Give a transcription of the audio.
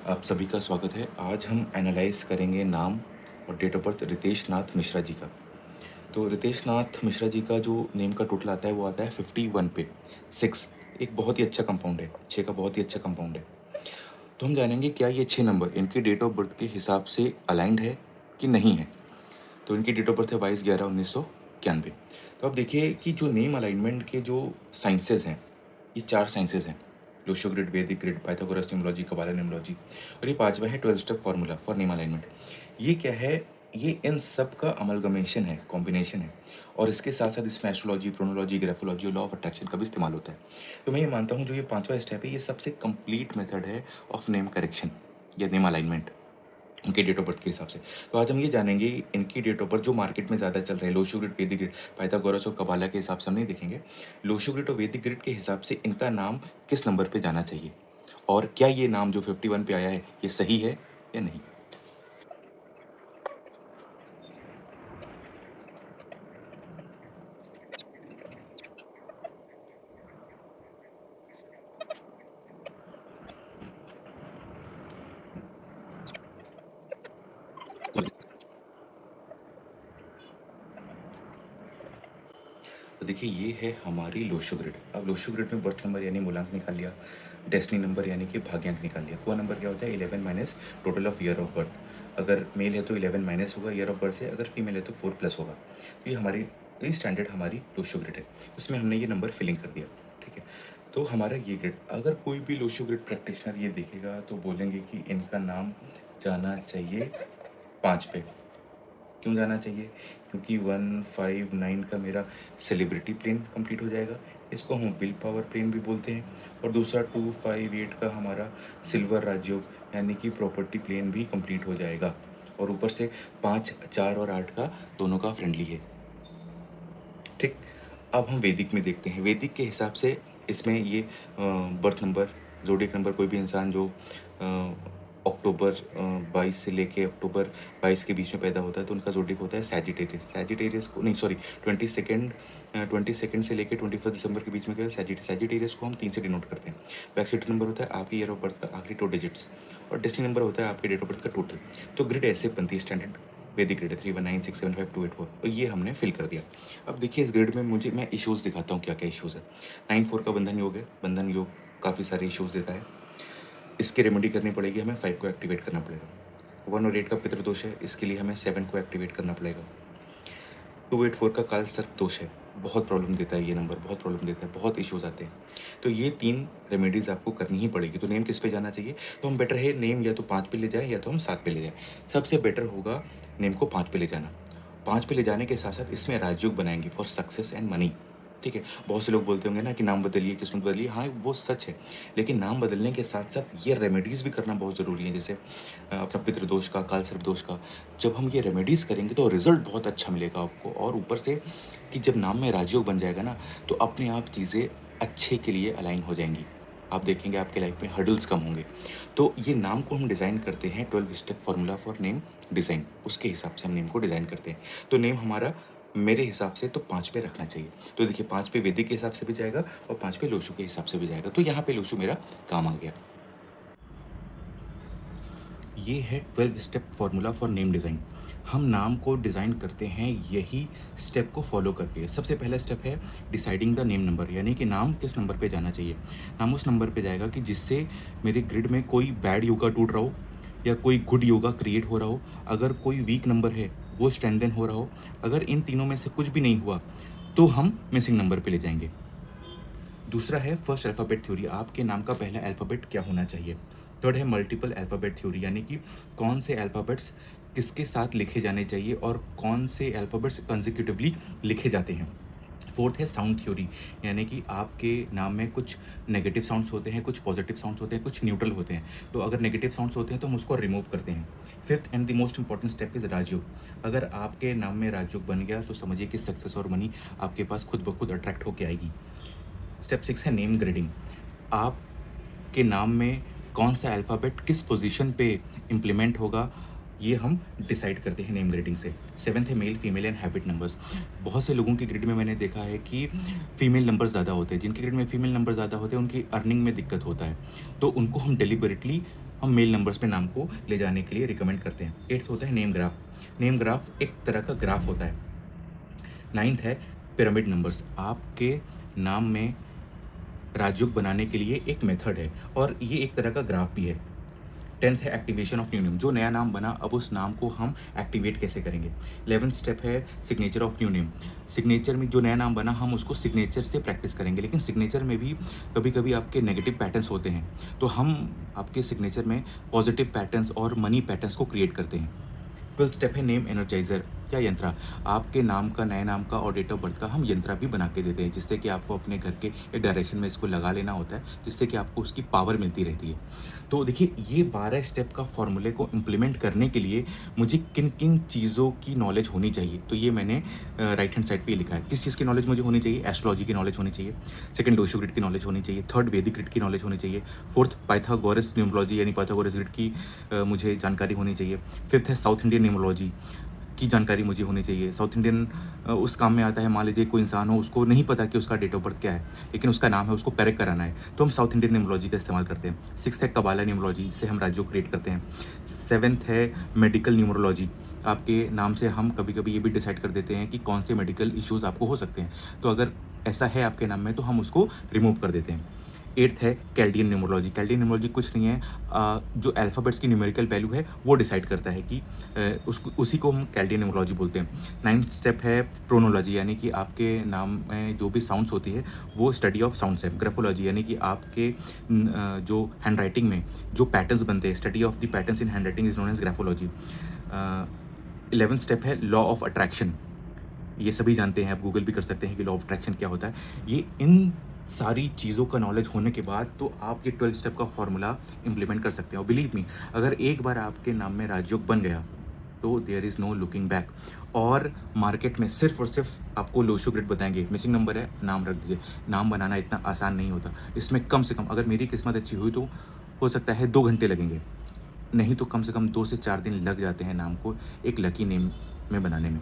आप सभी का स्वागत है। आज हम एनालाइज़ करेंगे नाम और डेट ऑफ बर्थ रितेश नाथ मिश्रा जी का। तो रितेश नाथ मिश्रा जी का जो नेम का टोटल आता है वो आता है 51 पे 6। एक बहुत ही अच्छा कंपाउंड है, 6 का बहुत ही अच्छा कंपाउंड है। तो हम जानेंगे क्या ये 6 नंबर इनकी डेट ऑफ बर्थ के हिसाब से अलाइंड है कि नहीं है। तो इनकी डेट ऑफ बर्थ है 22/11/1991। तो अब देखिए कि जो नेम अलाइनमेंट के जो साइंसेज़ हैं, ये 4 साइंसेज़ हैं। लुशो ग्रिड, वैदिक ग्रिड, पाइथागोरस न्यूमरोलॉजी, कबाला न्यूमरोलॉजी और ये 5वां है 12 step formula for name alignment. ये क्या है? ये इन सब का अमलगमेशन है, कॉम्बिनेशन है और इसके साथ-साथ इसमें एस्ट्रोलॉजी, प्रोनोलॉजी, ग्राफोलॉजी और लॉ ऑफ अट्रैक्शन का भी इस्तेमाल होता है। तो मैं ये मानता हूँ जो ये 5वां स्टेप है, ये सबसे कंप्लीट मेथड है ऑफ नेम करेक्शन या नेम अलाइनमेंट। उनके डेट ऑफ बर्थ के हिसाब से। तो आज हम ये जानेंगे इनकी डेट ऑफ बर्थ जो मार्केट में ज़्यादा चल रहे हैं, लोशो ग्रिड, वैदिक ग्रिड, पाइथागोरस और कबाला के हिसाब से हम नहीं देखेंगे। लोशो ग्रिड और वैदिक ग्रिड के हिसाब से इनका नाम किस नंबर पे जाना चाहिए और क्या ये नाम जो 51 पे आया है, ये सही है या नहीं? तो देखिए ये है हमारी लोशो ग्रिड। अब लोशो ग्रिड में बर्थ नंबर यानी मूलांक निकाल लिया, डेस्टिनी नंबर यानी कि भाग्यांक निकाल लिया। कुआ नंबर क्या होता है? 11 minus total of year of birth. अगर मेल है तो 11 माइनस होगा ईयर ऑफ बर्थ से, अगर फीमेल है तो 4 प्लस होगा। तो ये हमारी ये स्टैंडर्ड हमारी लोशो ग्रिड है। उसमें हमने ये नंबर फिलिंग कर दिया, ठीक है। तो हमारा ये ग्रिड, अगर कोई भी लोशो ग्रिड प्रैक्टिशनर ये देखेगा तो बोलेंगे कि इनका नाम जाना चाहिए 5 पे। क्यों जाना चाहिए? क्योंकि 159 का मेरा सेलिब्रिटी प्लेन कंप्लीट हो जाएगा, इसको हम विल पावर प्लेन भी बोलते हैं। और दूसरा 258 का हमारा सिल्वर राजयोग यानी कि प्रॉपर्टी प्लेन भी कंप्लीट हो जाएगा। और ऊपर से 5, 4 और 8 का दोनों का फ्रेंडली है, ठीक। अब हम वैदिक में देखते हैं। वैदिक के हिसाब से इसमें ये बर्थ नंबर, ज़ोडिएक नंबर, कोई भी इंसान जो अक्टूबर 22 से लेके अक्टूबर 22 के बीच में पैदा होता है तो उनका ज़ोडिएक होता है सैजिटेरियस। सैजिटेरियस को नहीं, सॉरी, 22 से लेके 21 दिसंबर के बीच में क्या है? सैजिटेरियस को हम 3 से डिनोट करते हैं। बैकसीटर नंबर होता है आपके ईयर ऑफ बर्थ का आखिरी 2 डिजिट्स और डेस्टिनी नंबर होता है आपके डेट ऑफ बर्थ का टोटल। तो ग्रिड ऐसे बनती है स्टैंडर्ड वैदिक ग्रिड है 319675284 और ये हमने फिल कर दिया। अब देखिए इस ग्रिड में मैं इश्यूज़ दिखाता हूँ क्या क्या इश्यूज़ है। 9-4 का बंधन योग है। बंधन योग काफ़ी सारे इश्यूज़ देता है। इसकी रेमेडी करनी पड़ेगी, हमें 5 को एक्टिवेट करना पड़ेगा। 1 और 8 का पितृदोष है, इसके लिए हमें 7 को एक्टिवेट करना पड़ेगा। 284 का काल सर्प दोष है, बहुत प्रॉब्लम देता है ये नंबर, बहुत प्रॉब्लम देता है, बहुत इश्यूज़ आते हैं। तो ये 3 रेमेडीज़ आपको करनी ही पड़ेगी। तो नेम किस पे जाना चाहिए? तो हम बेटर है नेम या तो 5 पे ले जाएँ या तो हम 7 पे ले जाएँ। सबसे बेटर होगा नेम को 5 पे ले जाना। 5 पे ले जाने के साथ-साथ इसमें राजयोग बनाएँगे फॉर सक्सेस एंड मनी, ठीक है। बहुत से लोग बोलते होंगे ना कि नाम बदलिए, किस्मत बदलिए, हाँ, वो सच है। लेकिन नाम बदलने के साथ-साथ ये रेमेडीज़ भी करना बहुत ज़रूरी है, जैसे अपना पितृदोष का, काल सर्प दोष का। जब हम ये रेमेडीज़ करेंगे तो रिज़ल्ट बहुत अच्छा मिलेगा आपको और ऊपर से कि जब नाम में राजयोग बन जाएगा ना, तो अपने आप चीज़ें अच्छे के लिए अलाइन हो जाएँगी। आप देखेंगे आपके लाइफ में हर्डल्स कम होंगे। तो ये नाम को हम डिज़ाइन करते हैं 12 step formula for name design, उसके हिसाब से हम नेम को डिज़ाइन करते हैं। तो नेम हमारा मेरे हिसाब से तो 5 पे रखना चाहिए। तो देखिए 5 पे वैदिक के हिसाब से भी जाएगा और 5 पे लोशु के हिसाब से भी जाएगा। तो यहाँ पे लोशु मेरा काम आ गया। ये है 12 step formula for name design. हम नाम को डिज़ाइन करते हैं यही स्टेप को फॉलो करके। सबसे पहला स्टेप है डिसाइडिंग द नेम नंबर, यानी कि नाम किस नंबर पे जाना चाहिए। नाम उस नंबर पे जाएगा कि जिससे मेरे ग्रिड में कोई बैड योगा टूट रहा हो या कोई गुड योगा क्रिएट हो रहा हो। अगर कोई वीक नंबर है वो स्ट्रेंथन हो रहा हो। अगर इन तीनों में से कुछ भी नहीं हुआ तो हम मिसिंग नंबर पे ले जाएंगे। दूसरा है फर्स्ट अल्फ़ाबेट थ्योरी, आपके नाम का पहला अल्फ़ाबेट क्या होना चाहिए। थर्ड है मल्टीपल अल्फ़ाबेट थ्योरी, यानी कि कौन से अल्फ़ाबेट्स किसके साथ लिखे जाने चाहिए और कौन से अल्फ़ाबेट्स कंसेक्यूटिवली लिखे जाते हैं। फोर्थ है साउंड थ्योरी, यानी कि आपके नाम में कुछ नेगेटिव साउंड्स होते हैं, कुछ पॉजिटिव साउंड्स होते हैं, कुछ न्यूट्रल होते हैं। तो अगर नेगेटिव साउंड्स होते हैं तो हम उसको रिमूव करते हैं। Fifth and the most important step is Rajyoga. अगर आपके नाम में राजयोग बन गया तो समझिए कि सक्सेस और मनी आपके पास खुद ब खुद अट्रैक्ट होकर आएगी। स्टेप 6 है नेम ग्रेडिंग। आपके नाम में कौन सा अल्फ़ाबेट किस पोजीशन पे इम्प्लीमेंट होगा, ये हम डिसाइड करते हैं नेम ग्रेडिंग से। सेवन्थ है male female and habit numbers. बहुत से लोगों की ग्रिड में मैंने देखा है कि फीमेल नंबर ज़्यादा होते हैं। जिनकी ग्रिड में फीमेल नंबर ज़्यादा होते हैं उनकी अर्निंग में दिक्कत होता है। तो उनको हम डेलिबरेटली हम मेल नंबर्स पे नाम को ले जाने के लिए रिकमेंड करते हैं। 8th होता है नेम ग्राफ। नेम ग्राफ एक तरह का ग्राफ होता है। 9th है पिरामिड नंबर्स। आपके नाम में राजयोग बनाने के लिए एक मेथड है और ये एक तरह का ग्राफ भी है। 10th है एक्टिवेशन ऑफ न्यू नेम। जो नया नाम बना, अब उस नाम को हम एक्टिवेट कैसे करेंगे। 11th स्टेप है signature of new name. Signature में जो नया नाम बना, हम उसको सिग्नेचर से प्रैक्टिस करेंगे, लेकिन सिग्नेचर में भी कभी कभी आपके नेगेटिव पैटर्न्स होते हैं, तो हम आपके सिग्नेचर में पॉजिटिव पैटर्न्स और मनी पैटर्न्स को क्रिएट करते हैं। 12th स्टेप है नेम एनर्जाइजर या यंत्रा। आपके नाम का, नए नाम का और डेट ऑफ बर्थ का हम यंत्रा भी बना के देते हैं, जिससे कि आपको अपने घर के एक डायरेक्शन में इसको लगा लेना होता है, जिससे कि आपको उसकी पावर मिलती रहती है। तो देखिए, ये 12 स्टेप का फॉर्मूले को इम्प्लीमेंट करने के लिए मुझे किन किन चीज़ों की नॉलेज होनी चाहिए, तो ये मैंने राइट हैंड साइड पे लिखा है। किस चीज़ की नॉलेज मुझे होनी चाहिए? एस्ट्रोलॉजी की नॉलेज होनी चाहिए। सेकंड, लोशो ग्रिड की नॉलेज होनी चाहिए। थर्ड, वैदिक ग्रिड की नॉलेज होनी चाहिए। फोर्थ, पाइथागोरस न्यूमरोलॉजी यानी पाइथागोरस ग्रिड की मुझे जानकारी होनी चाहिए। फिफ्थ है साउथ इंडियन न्यूमरोलॉजी की जानकारी मुझे होनी चाहिए। साउथ इंडियन उस काम में आता है, मान लीजिए कोई इंसान हो, उसको नहीं पता कि उसका डेट ऑफ बर्थ क्या है, लेकिन उसका नाम है, उसको करेक्ट कराना है, तो हम साउथ इंडियन न्यूमरोलॉजी का इस्तेमाल करते हैं। 6th है कबाला न्यूमरोलॉजी, जिससे हम राज्यों क्रिएट करते हैं। 7th है मेडिकल न्यूमरोलॉजी। आपके नाम से हम कभी कभी ये भी डिसाइड कर देते हैं कि कौन से मेडिकल इश्यूज़ आपको हो सकते हैं, तो अगर ऐसा है आपके नाम में तो हम उसको रिमूव कर देते हैं। 8th है कैल्डियन न्यूमरोलॉजी। कैल्डियन न्यूमरोलॉजी कुछ नहीं है, जो अल्फ़ाबेट्स की न्यूमेरिकल वैल्यू है वो डिसाइड करता है कि उसी को हम कैल्डियन न्यूमरोलॉजी बोलते हैं। 9th स्टेप है प्रोनोलॉजी, यानी कि आपके नाम में जो भी साउंड्स होती है वो स्टडी ऑफ साउंड्स है। ग्राफोलॉजी, यानी कि आपके जो हैंड राइटिंग में जो पैटर्न्स बनते हैं, study of the patterns in hand writing is known as graphology. 11th step है लॉ ऑफ अट्रैक्शन। ये सभी जानते हैं, आप गूगल भी कर सकते हैं कि लॉ ऑफ अट्रैक्शन क्या होता है। ये इन सारी चीज़ों का नॉलेज होने के बाद तो आप ये 12 स्टेप का फॉर्मूला इम्प्लीमेंट कर सकते हैं। और बिलीव मी, अगर एक बार आपके नाम में राजयोग बन गया तो there is no looking back. और मार्केट में सिर्फ और सिर्फ आपको लोशो ग्रिड बताएंगे, मिसिंग नंबर है, नाम रख दीजिए। नाम बनाना इतना आसान नहीं होता। इसमें कम से कम, अगर मेरी किस्मत अच्छी हुई तो हो सकता है 2 घंटे लगेंगे, नहीं तो कम से कम 2 से 4 दिन लग जाते हैं नाम को एक लकी नेम में बनाने में।